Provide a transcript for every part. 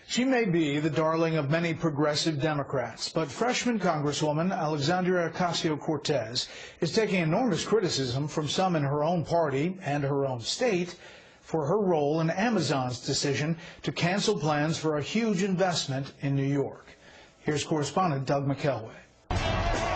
She may be the darling of many progressive Democrats, but freshman Congresswoman Alexandria Ocasio-Cortez is taking enormous criticism from some in her own party and her own state for her role in Amazon's decision to cancel plans for a huge investment in New York. Here's correspondent Doug McElway.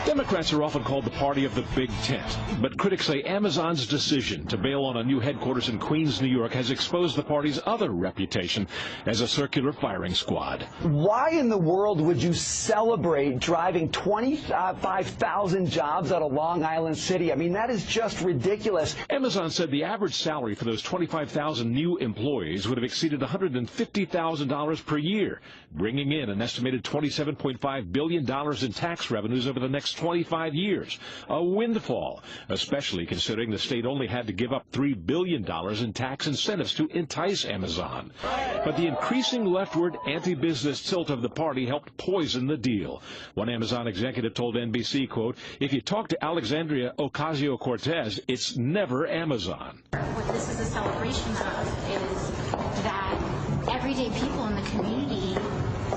Democrats are often called the party of the big tent, but critics say Amazon's decision to bail on a new headquarters in Queens, New York has exposed the party's other reputation as a circular firing squad. Why in the world would you celebrate driving 25,000 jobs out of Long Island City? I mean, that is just ridiculous. Amazon said the average salary for those 25,000 new employees would have exceeded $150,000 per year, bringing in an estimated $27.5 billion in tax revenues over the next 25 years. A windfall, especially considering the state only had to give up $3 billion in tax incentives to entice Amazon. But the increasing leftward anti-business tilt of the party helped poison the deal. One Amazon executive told NBC, quote, "If you talk to Alexandria Ocasio-Cortez, it's never Amazon." What this is a celebration of is that everyday people in the community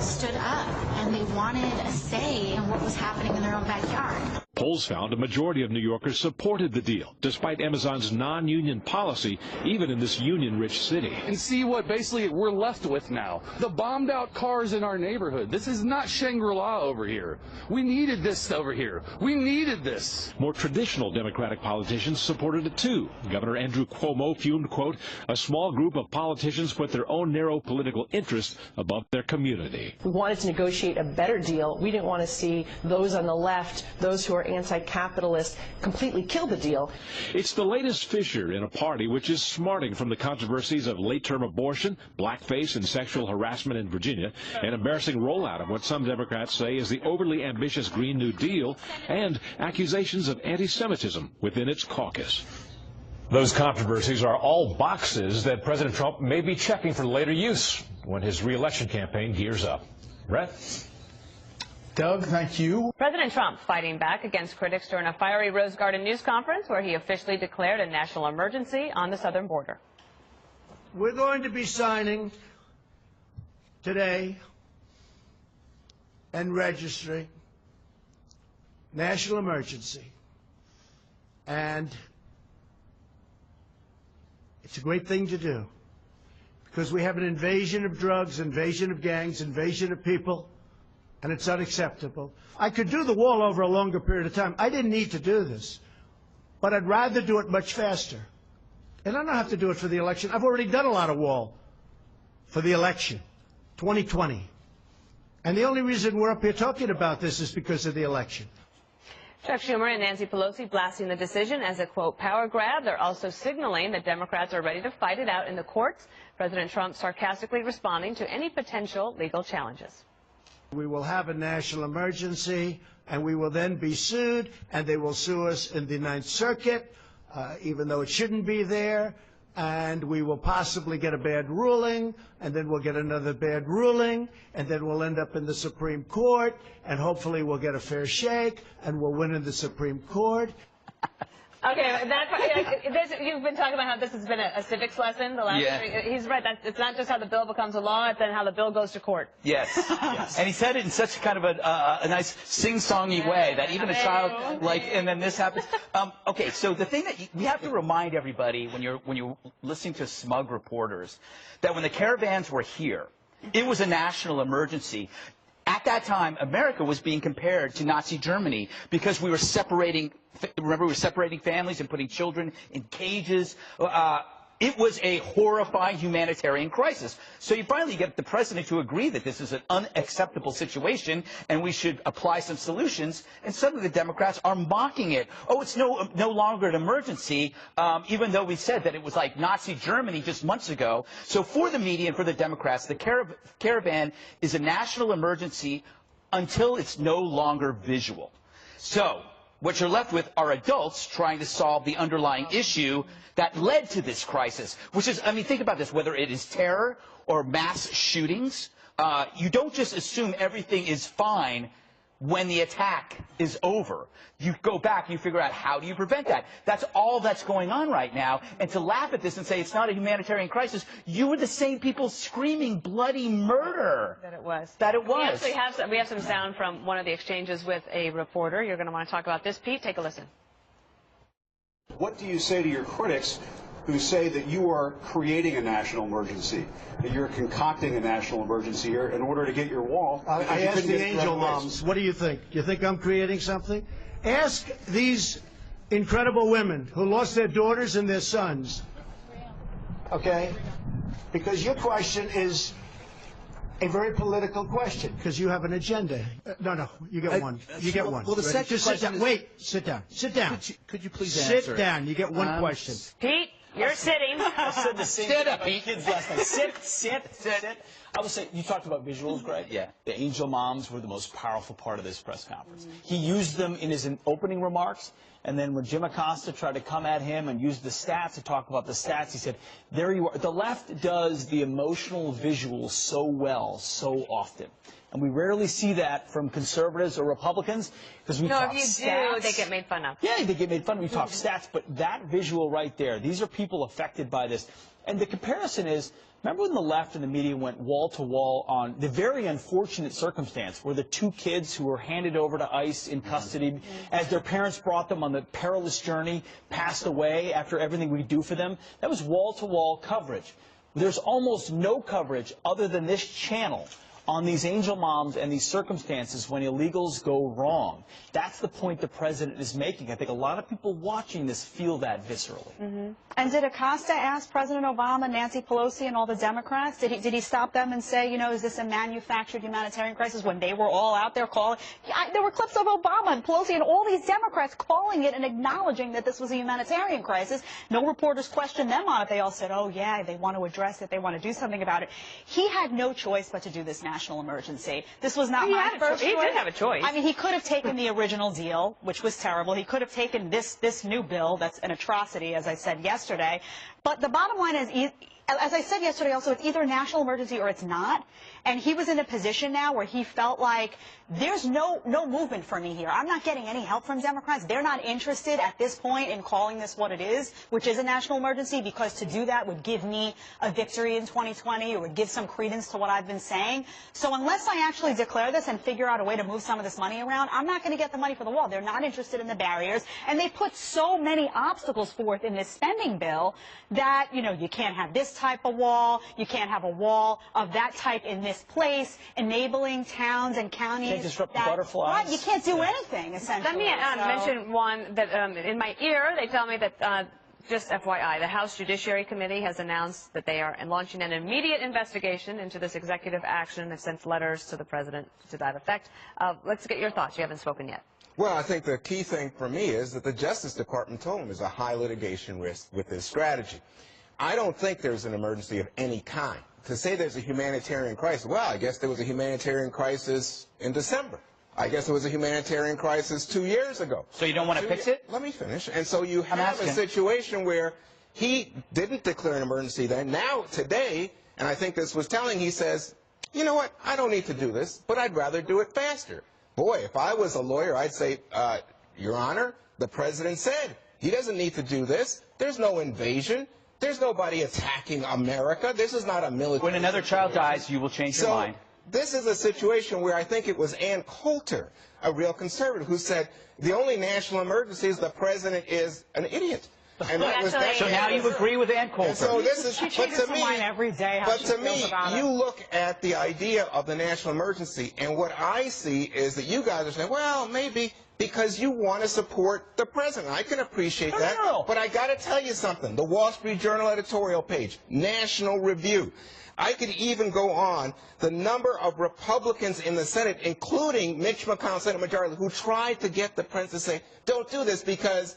stood up and they wanted a say in what was happening in their own backyard. Polls found a majority of New Yorkers supported the deal, despite Amazon's non-union policy, even in this union-rich city. And see what basically we're left with now. The bombed-out cars in our neighborhood. This is not Shangri-La over here. We needed this over here. We needed this. More traditional Democratic politicians supported it too. Governor Andrew Cuomo fumed, quote, "A small group of politicians put their own narrow political interests above their community." We wanted to negotiate a better deal. We didn't want to see those on the left, those who are anti-capitalist, completely kill the deal. It's the latest fissure in a party which is smarting from the controversies of late-term abortion, blackface, and sexual harassment in Virginia, an embarrassing rollout of what some Democrats say is the overly ambitious Green New Deal, and accusations of anti-Semitism within its caucus. Those controversies are all boxes that President Trump may be checking for later use when his re-election campaign gears up. Brett? Doug, thank you. President Trump fighting back against critics during a fiery Rose Garden news conference where he officially declared a national emergency on the southern border. We're going to be signing today and registering national emergency. And it's a great thing to do because we have an invasion of drugs, invasion of gangs, invasion of people. And it's unacceptable. I could do the wall over a longer period of time. I didn't need to do this. But I'd rather do it much faster. And I don't have to do it for the election. I've already done a lot of wall for the election, 2020. And the only reason we're up here talking about this is because of the election. Chuck Schumer and Nancy Pelosi blasting the decision as a, quote, power grab. They're also signaling that Democrats are ready to fight it out in the courts. President Trump sarcastically responding to any potential legal challenges. We will have a national emergency, and we will then be sued, and they will sue us in the Ninth Circuit, even though it shouldn't be there, and we will possibly get a bad ruling, and then we'll get another bad ruling, and then we'll end up in the Supreme Court, and hopefully we'll get a fair shake, and we'll win in the Supreme Court. Okay, you've been talking about how this has been a civics lesson the last three. He's right. It's not just how the bill becomes a law, it's then how the bill goes to court. Yes. Yes. And he said it in such kind of a nice sing-songy way that even a child, and then this happens. Okay, so the thing that we have to remind everybody when you're listening to smug reporters, that when the caravans were here, it was a national emergency. At that time, America was being compared to Nazi Germany because we were separating, remember, we were separating families and putting children in cages. It was a horrifying humanitarian crisis. So you finally get the president to agree that this is an unacceptable situation and we should apply some solutions. And suddenly the Democrats are mocking it. Oh, it's no longer an emergency, even though we said that it was like Nazi Germany just months ago. So for the media and for the Democrats, the caravan is a national emergency until it's no longer visual. So what you're left with are adults trying to solve the underlying issue that led to this crisis, which is, I mean, think about this, whether it is terror or mass shootings, you don't just assume everything is fine when the attack is over. You go back and you figure out how do you prevent that. That's all that's going on right now. And to laugh at this and say it's not a humanitarian crisis, you were the same people screaming bloody murder. That it was. That it was. We actually have some sound from one of the exchanges with a reporter. You're going to want to talk about this. Pete, take a listen. What do you say to your critics who say that you are creating a national emergency, that you're concocting a national emergency here in order to get your wall? I asked the angel moms, what do you think? You think I'm creating something? Ask these incredible women who lost their daughters and their sons, okay? Because your question is a very political question. Because you have an agenda. No, you get one. You get one. Well, the second Just sit question down. Wait, sit down. Sit down. Could you please answer? Sit down. You get one question. Pete, you're sitting. Stand up, Pete. Kids last night. Sit. I will say, you talked about visuals, Greg. Yeah. The angel moms were the most powerful part of this press conference. He used them in his opening remarks, and then when Jim Acosta tried to come at him and use the stats to talk about the stats, he said, there you are. The left does the emotional visuals so well, so often. And we rarely see that from conservatives or Republicans because we talk stats. No, if you do, they get made fun of. Yeah, they get made fun of. We talk stats, but that visual right there, these are people affected by this. And the comparison is, remember when the left and the media went wall to wall on the very unfortunate circumstance where the two kids who were handed over to ICE in custody as their parents brought them on the perilous journey passed away after everything we do for them? That was wall to wall coverage. There's almost no coverage other than this channel on these angel moms and these circumstances when illegals go wrong. That's the point the president is making. I think a lot of people watching this feel that viscerally. And did Acosta ask President Obama, Nancy Pelosi, and all the Democrats? Did he stop them and say, you know, is this a manufactured humanitarian crisis when they were all out there calling? There were clips of Obama and Pelosi and all these Democrats calling it and acknowledging that this was a humanitarian crisis. No reporters questioned them on it. They all said, oh, yeah, they want to address it. They want to do something about it. He had no choice but to do this national emergency. This was not my first choice. He did have a choice. I mean, he could have taken the original deal, which was terrible. He could have taken this new bill that's an atrocity, as I said yesterday. But the bottom line is, as I said yesterday also, it's either a national emergency or it's not. And he was in a position now where he felt like there's no movement for me here. I'm not getting any help from Democrats. They're not interested at this point in calling this what it is, which is a national emergency, because to do that would give me a victory in 2020 or would give some credence to what I've been saying. So unless I actually declare this and figure out a way to move some of this money around, I'm not going to get the money for the wall. They're not interested in the barriers. And they put so many obstacles forth in this spending bill that, you know, you can't have this type of wall. You can't have a wall of that type in this place, enabling towns and counties. Can't disrupt the butterflies. What? You can't do anything, essentially. Let me mention one that in my ear, they tell me that just FYI, the House Judiciary Committee has announced that they are launching an immediate investigation into this executive action. They've sent letters to the president to that effect. Let's get your thoughts. You haven't spoken yet. Well, I think the key thing for me is that the Justice Department told him there's a high litigation risk with this strategy. I don't think there's an emergency of any kind. To say there's a humanitarian crisis, well, I guess there was a humanitarian crisis in December. I guess there was a humanitarian crisis 2 years ago. So you don't want to fix it? Let me finish. And so you have a situation where he didn't declare an emergency then. Now, today, and I think this was telling, he says, you know what, I don't need to do this, but I'd rather do it faster. Boy, if I was a lawyer, I'd say, Your Honor, the president said he doesn't need to do this. There's no invasion. There's nobody attacking America. This is not a military. When another child dies, you will change your mind. This is a situation where I think it was Ann Coulter, a real conservative, who said the only national emergency is the president is an idiot. And that was that. So now you agree with Ann Coulter. And so this is, but to me, you look at the idea of the national emergency, and what I see is that you guys are saying, well, maybe because you want to support the president. I can appreciate that. But I got to tell you something. The Wall Street Journal editorial page, National Review. I could even go on. The number of Republicans in the Senate, including Mitch McConnell, Senate Majority, who tried to get the president to say, don't do this because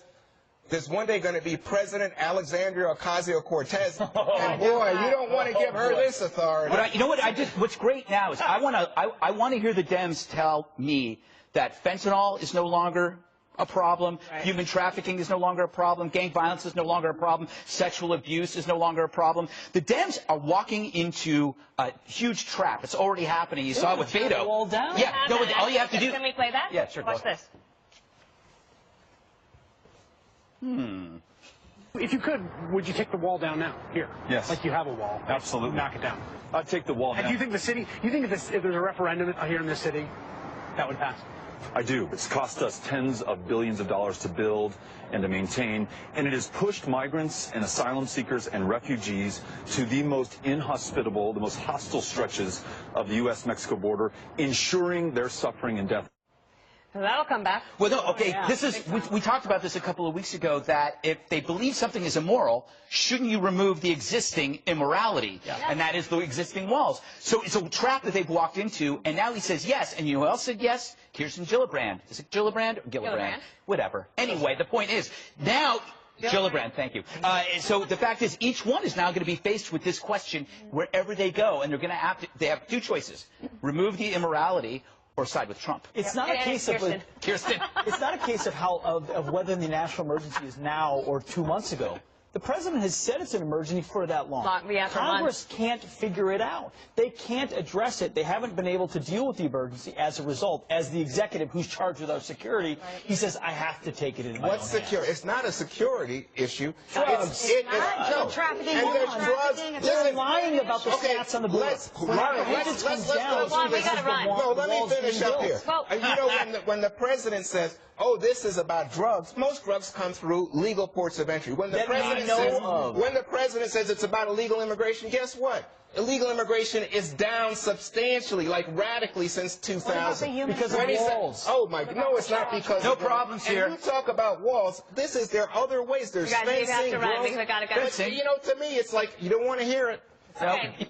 there's one day going to be President Alexandria Ocasio-Cortez, and boy, you don't want to give her this authority. But you know what? What's great now is I want to hear the Dems tell me that fentanyl is no longer a problem. Human trafficking is no longer a problem. Gang violence is no longer a problem. Sexual abuse is no longer a problem. The Dems are walking into a huge trap. It's already happening. You saw it with Beto. All down. Yeah, no, all you have to do. Can we play that? Yeah, sure. Watch this. If you could, would you take the wall down now? Here. Yes. Like you have a wall. Absolutely. Knock it down. I'd take the wall And down. do you think the city, if there's a referendum here in this city, that would pass? I do. It's cost us tens of billions of dollars to build and to maintain, and it has pushed migrants and asylum seekers and refugees to the most inhospitable, the most hostile stretches of the U.S.-Mexico border, ensuring their suffering and death. That'll come back. Well, no, okay, this is, we talked about this a couple of weeks ago, that if they believe something is immoral, shouldn't you remove the existing immorality? And that is the existing walls. So it's a trap that they've walked into, and now he says yes, and you know who else said yes? Kirsten Gillibrand. Is it Gillibrand or Gillibrand? Whatever. Anyway, the point is, now... Gillibrand, thank you. So the fact is, each one is now going to be faced with this question wherever they go, and they're going to have to, they have two choices. Remove the immorality or side with Trump. It's not a case of Kirsten. It's not a case of whether the national emergency is now or 2 months ago. The president has said it's an emergency for that long. Congress can't figure it out. They can't address it. They haven't been able to deal with the emergency as a result. As the executive who's charged with our security, he says, I have to take it in my own hands. It's not a security issue. Drugs. Trafficking. And there's drugs. They're lying about the stats on the board. Let's No, let me finish up here. You know, when the president says, oh, this is about drugs, most drugs come through legal ports of entry. When the president says it's about illegal immigration, guess what? Illegal immigration is down substantially, like radically, since 2000. Because of walls. Oh my, no, it's not because no of problems here. And you talk about walls. There are other ways. There's fencing, you have to run because I gotta go. But, you know, to me, it's like you don't want to hear it. Okay.